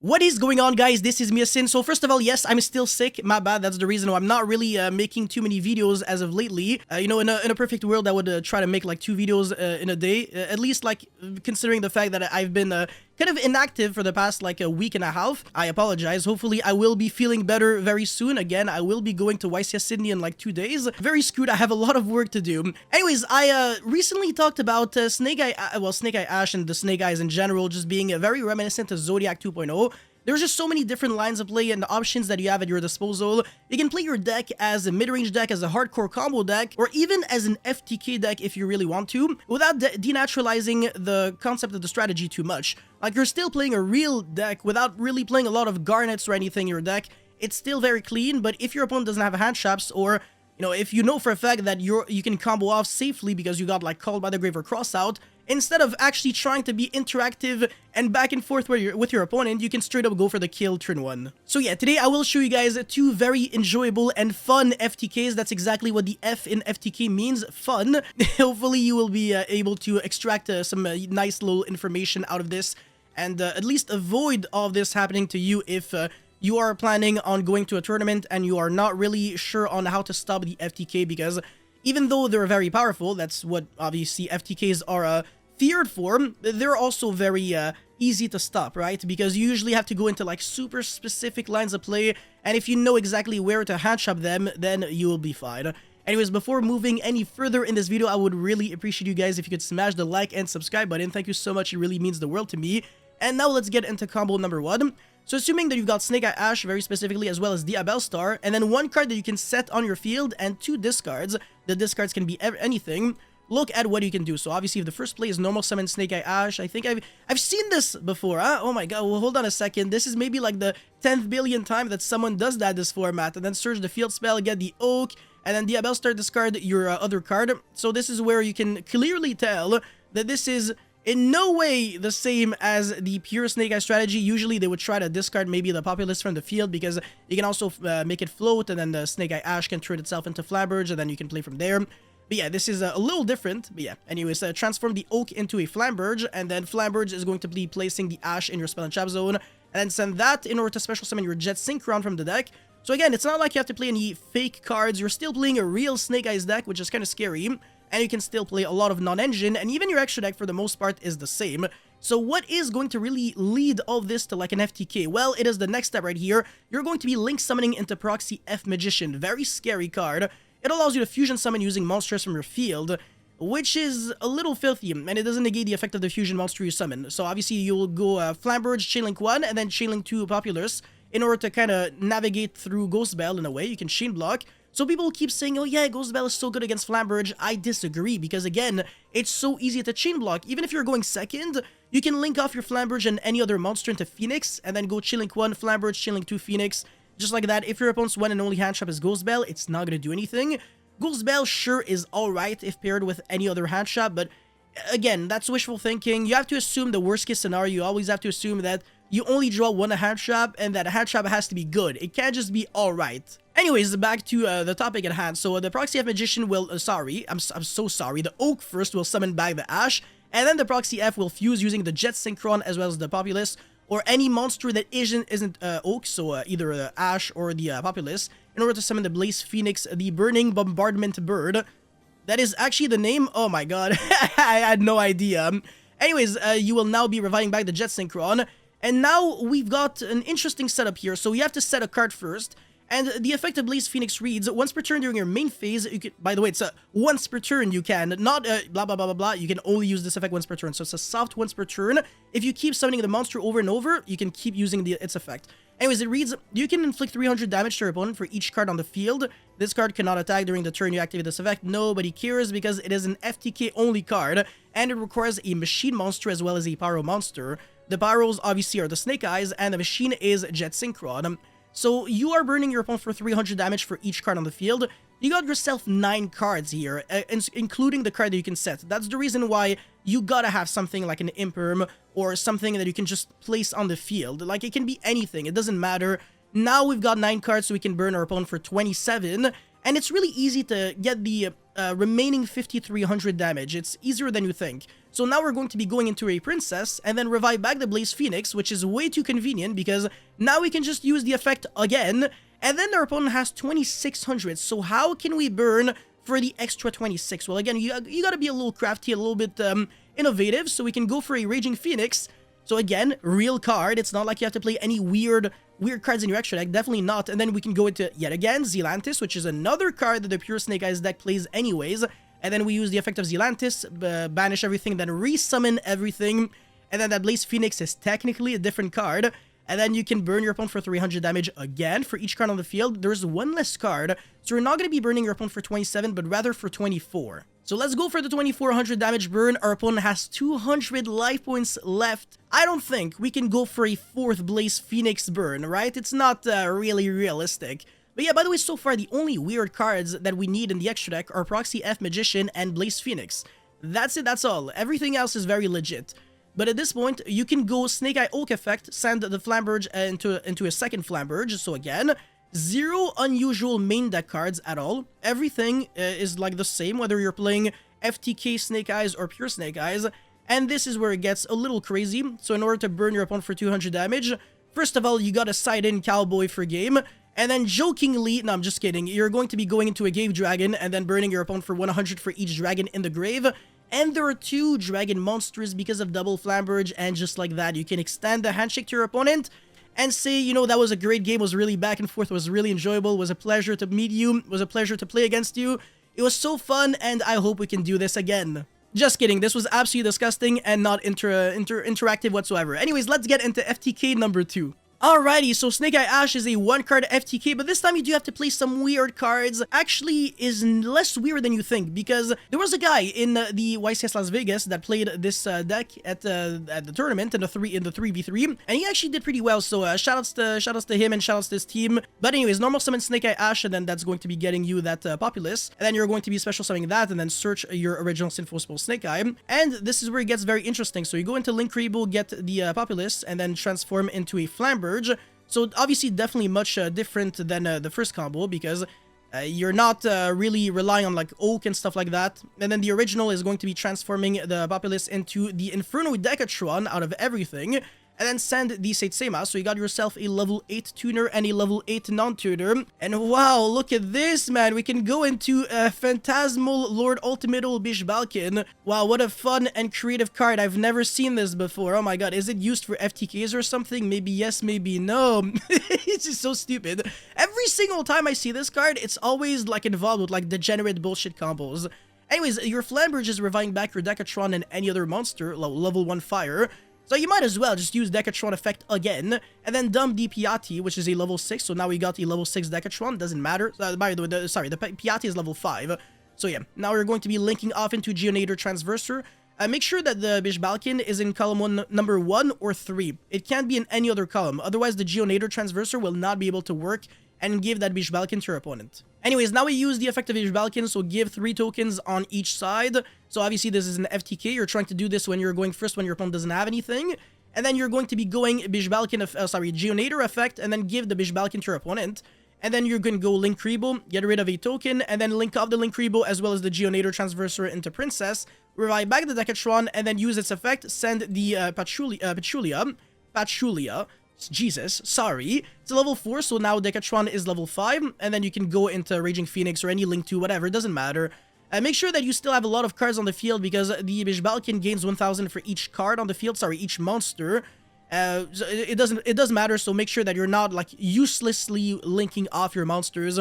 What is going on, guys? This is Miasin. So first of all, yes, I'm still sick. My bad. That's the reason why I'm not really making too many videos as of lately. You know, in a perfect world, I would try to make like 2 videos in a day. At least like considering the fact that I've been kind of inactive for the past like a week and a half. I apologize. Hopefully, I will be feeling better very soon. Again, I will be going to YCS Sydney in like 2 days. Very screwed. I have a lot of work to do. Anyways, I recently talked about Snake Eye Ash and the Snake Eyes in general just being very reminiscent of Zodiac 2.0. There's just so many different lines of play and options that you have at your disposal. You can play your deck as a mid-range deck, as a hardcore combo deck, or even as an FTK deck if you really want to, without denaturalizing the concept of the strategy too much. Like, you're still playing a real deck without really playing a lot of garnets or anything in your deck. It's still very clean, but if your opponent doesn't have hand traps, or you know, if you know for a fact that you can combo off safely because you got like Called by the Grave or Cross out, instead of actually trying to be interactive and back and forth with your opponent, you can straight up go for the kill turn 1. So yeah, today I will show you guys 2 very enjoyable and fun FTKs. That's exactly what the F in FTK means, fun. Hopefully you will be able to extract some nice little information out of this, and at least avoid all of this happening to you if you are planning on going to a tournament and you are not really sure on how to stop the FTK, because even though they're very powerful, that's what obviously FTKs are feared for, they're also very easy to stop, right? Because you usually have to go into like super specific lines of play, and if you know exactly where to hand trap them, then you will be fine. Anyways, before moving any further in this video, I would really appreciate you guys if you could smash the like and subscribe button. Thank you so much, it really means the world to me. And now let's get into combo number 1. So assuming that you've got Snake Eye Ash very specifically, as well as Diabell Star, and then 1 card that you can set on your field and 2 discards. The discards can be anything. Look at what you can do. So obviously, if the first play is normal summon Snake Eye Ash, I think I've seen this before, huh? Oh my god, well, hold on a second. This is maybe like the 10th billion time that someone does that this format, and then search the field spell, get the Oak, and then Diabell Star, discard your other card. So this is where you can clearly tell that this is in no way the same as the pure Snake Eye strategy. Usually they would try to discard maybe the Populace from the field, because you can also make it float, and then the Snake Eye Ash can turn itself into Flamberge, and then you can play from there. But yeah, this is a little different. But yeah, anyways, transform the Oak into a Flamberge, and then Flamberge is going to be placing the Ash in your spell and trap zone, and then send that in order to special summon your Jet Synchron from the deck. So again, it's not like you have to play any fake cards. You're still playing a real Snake Eyes deck, which is kind of scary. And you can still play a lot of non-engine, and even your extra deck for the most part is the same. So what is going to really lead all of this to like an FTK? Well, it is the next step right here. You're going to be link summoning into Proxy F Magician. Very scary card. It allows you to fusion summon using monsters from your field, which is a little filthy, and it doesn't negate the effect of the fusion monster you summon. So obviously you'll go Flamberge, Chainlink 1, and then Chainlink 2 Populace in order to kind of navigate through Ghost Bell in a way. You can chain block. So people keep saying, oh yeah, Ghost Bell is so good against Flamberge. I disagree, because again, it's so easy to chain block. Even if you're going second, you can link off your Flamberge and any other monster into Phoenix, and then go Chainlink 1, Flamberge, Chainlink 2, Phoenix. Just like that. If your opponent's one and only hand trap is Ghost Bell, it's not going to do anything. Ghost Bell sure is alright if paired with any other hand trap, but again, that's wishful thinking. You have to assume the worst case scenario. You always have to assume that you only draw 1 hand trap, and that a hand trap has to be good. It can't just be alright. Anyways, back to the topic at hand. So the Proxy F Magician will, I'm so sorry. The Oak first will summon back the Ash, and then the Proxy F will fuse using the Jet Synchron as well as the Populace, or any monster that isn't Oak, so either the Ash or the Populace, in order to summon the Blaze Phoenix, the Burning Bombardment Bird. That is actually the name? Oh my god, I had no idea. Anyways, you will now be reviving back the Jet Synchron, and now we've got an interesting setup here. So you have to set a card first, and the effect of Blaze Phoenix reads, once per turn during your main phase, you can, by the way, it's a once per turn you can, not blah blah blah blah blah, you can only use this effect once per turn, so it's a soft once per turn. If you keep summoning the monster over and over, you can keep using its effect. Anyways, it reads, you can inflict 300 damage to your opponent for each card on the field. This card cannot attack during the turn you activate this effect. Nobody cares, because it is an FTK only card, and it requires a machine monster as well as a pyro monster. The pyros obviously are the Snake Eyes, and the machine is Jet Synchron. So you are burning your opponent for 300 damage for each card on the field. You got yourself 9 cards here, including the card that you can set. That's the reason why you gotta have something like an Imperm, or something that you can just place on the field. Like, it can be anything, it doesn't matter. Now we've got 9 cards, so we can burn our opponent for 27, and it's really easy to get the remaining 5300 damage. It's easier than you think. So now we're going to be going into a princess and then revive back the Blaze Phoenix, which is way too convenient because now we can just use the effect again, and then our opponent has 2600. So how can we burn for the extra 26? Well, again, you gotta be a little crafty, a little bit innovative, so we can go for a Raging Phoenix. So again, real card. It's not like you have to play any weird cards in your extra deck. Definitely not. And then we can go into, yet again, Zealantis, which is another card that the Pure Snake Eyes deck plays anyways. And then we use the effect of Zealantis, banish everything, then resummon everything. And then that Blaze Phoenix is technically a different card. And then you can burn your opponent for 300 damage again for each card on the field. There's one less card, so you're not going to be burning your opponent for 27, but rather for 24. So let's go for the 2400 damage burn. Our opponent has 200 life points left. I don't think we can go for a 4th Blaze Phoenix burn, right? It's not really realistic. But yeah, by the way, so far the only weird cards that we need in the extra deck are Proxy F Magician and Blaze Phoenix. That's it, that's all. Everything else is very legit. But at this point, you can go Snake Eye Oak effect, send the Flamberge into a second Flamberge. So again, 0 unusual main deck cards at all. Everything is like the same, whether you're playing FTK Snake Eyes or Pure Snake Eyes. And this is where it gets a little crazy. So in order to burn your opponent for 200 damage, first of all, you gotta side in Cowboy for game. And then jokingly, no, I'm just kidding, you're going to be going into a Grave Dragon and then burning your opponent for 100 for each dragon in the grave. And there are 2 dragon monsters because of double Flamberge, and just like that, you can extend the handshake to your opponent and say, you know, that was a great game, was really back and forth, was really enjoyable, was a pleasure to meet you, was a pleasure to play against you. It was so fun, and I hope we can do this again. Just kidding, this was absolutely disgusting and not interactive whatsoever. Anyways, let's get into FTK number 2. Alrighty, so Snake Eye Ash is a 1-card FTK, but this time you do have to play some weird cards. Actually, is less weird than you think, because there was a guy in the YCS Las Vegas that played this deck at the tournament in the 3v3, and he actually did pretty well. So shoutouts to him and shoutouts to his team. But anyways, normal summon Snake Eye Ash, and then that's going to be getting you that Populace, and then you're going to be special summoning that, and then search your original Sinful Spell Snake Eye. And this is where it gets very interesting. So you go into Link Rebo, get the Populace, and then transform into a Flamberge. So obviously definitely much different than the first combo, because you're not really relying on like Oak and stuff like that. And then the original is going to be transforming the Populace into the Inferno Decatron out of everything, and then send the Saitsema. So you got yourself a level 8 tuner and a level 8 non-tuner. And wow, look at this, man. We can go into Phantasmal Lord Ultimatal Bishbalkin. Wow, what a fun and creative card. I've never seen this before. Oh my god, is it used for FTKs or something? Maybe yes, maybe no. It's just so stupid. Every single time I see this card, it's always like involved with like degenerate bullshit combos. Anyways, your Flamberge is reviving back your Decatron and any other monster, level 1 fire. So you might as well just use Decatron effect again, and then dump the Piatti, which is a level 6, so now we got the level 6 Decatron, doesn't matter. By the way, the Piatti is level 5. So yeah, now we're going to be linking off into Geonator Transverser. Make sure that the Bishbalkin is in column number 1 or 3. It can't be in any other column, otherwise the Geonator Transverser will not be able to work and give that Bishbalkin to your opponent. Anyways, now we use the effect of Bishbalkin, so give 3 tokens on each side. So obviously this is an FTK, you're trying to do this when you're going first when your opponent doesn't have anything. And then you're going to be going Geonator effect, and then give the Bishbalkin to your opponent. And then you're going to go Link Rebo, get rid of a token, and then link off the Link Rebo as well as the Geonator Transverser into Princess, revive back the Decatron, and then use its effect, send the Pachulia, Jesus, sorry. It's a level 4, so now Decatron is level 5, and then you can go into Raging Phoenix or any Link 2, whatever, it doesn't matter. Make sure that you still have a lot of cards on the field, because the Bishbalkin gains 1000 for each card on the field, each monster. It doesn't matter, so make sure that you're not like uselessly linking off your monsters,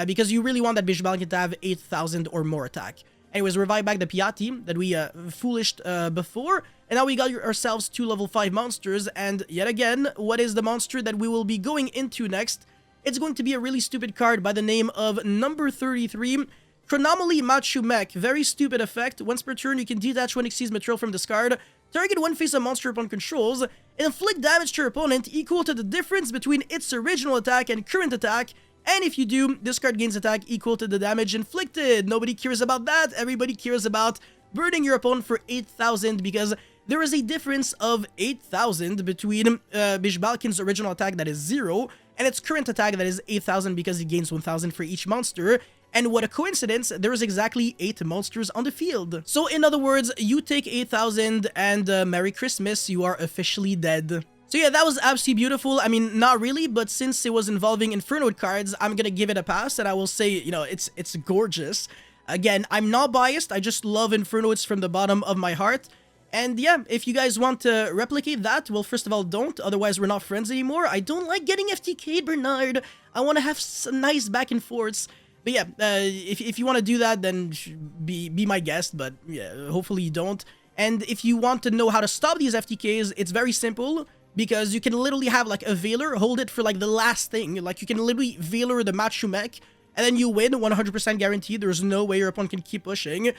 because you really want that Bishbalkin to have 8000 or more attack. Anyways, revive back the Piatti that we foolished before, and now we got ourselves 2 level 5 monsters. And yet again, what is the monster that we will be going into next? It's going to be a really stupid card by the name of number 33, Chronomaly Machu Mech. Very stupid effect. Once per turn, you can detach one Xyz material from this card, target one face of monster opponent controls, and inflict damage to your opponent equal to the difference between its original attack and current attack. And if you do, this card gains attack equal to the damage inflicted. Nobody cares about that. Everybody cares about burning your opponent for 8000, because there is a difference of 8000 between Bishbalkin's original attack that is 0 and its current attack that is 8000, because it gains 1000 for each monster. And what a coincidence, there is exactly 8 monsters on the field. So in other words, you take 8,000 and Merry Christmas, you are officially dead. So yeah, that was absolutely beautiful. I mean, not really, but since it was involving Inferno cards, I'm gonna give it a pass, and I will say, you know, it's gorgeous. Again, I'm not biased, I just love Infernoids from the bottom of my heart. And yeah, if you guys want to replicate that, well, first of all, don't, otherwise we're not friends anymore. I don't like getting FTK'd, Bernard. I want to have some nice back and forths. But yeah, if you want to do that, then be my guest, but yeah, hopefully you don't. And if you want to know how to stop these FTKs, it's very simple. Because you can literally have like a Veiler, hold it for like the last thing. Like you can literally Veiler the Machu Mech, and then you win 100% guaranteed. There's no way your opponent can keep pushing.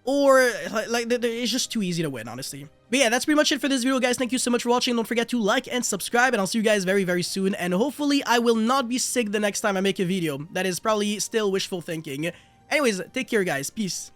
Or like it's just too easy to win, honestly. But yeah, that's pretty much it for this video, guys. Thank you so much for watching. Don't forget to like and subscribe, and I'll see you guys very, very soon. And hopefully I will not be sick the next time I make a video. That is probably still wishful thinking. Anyways, take care, guys. Peace.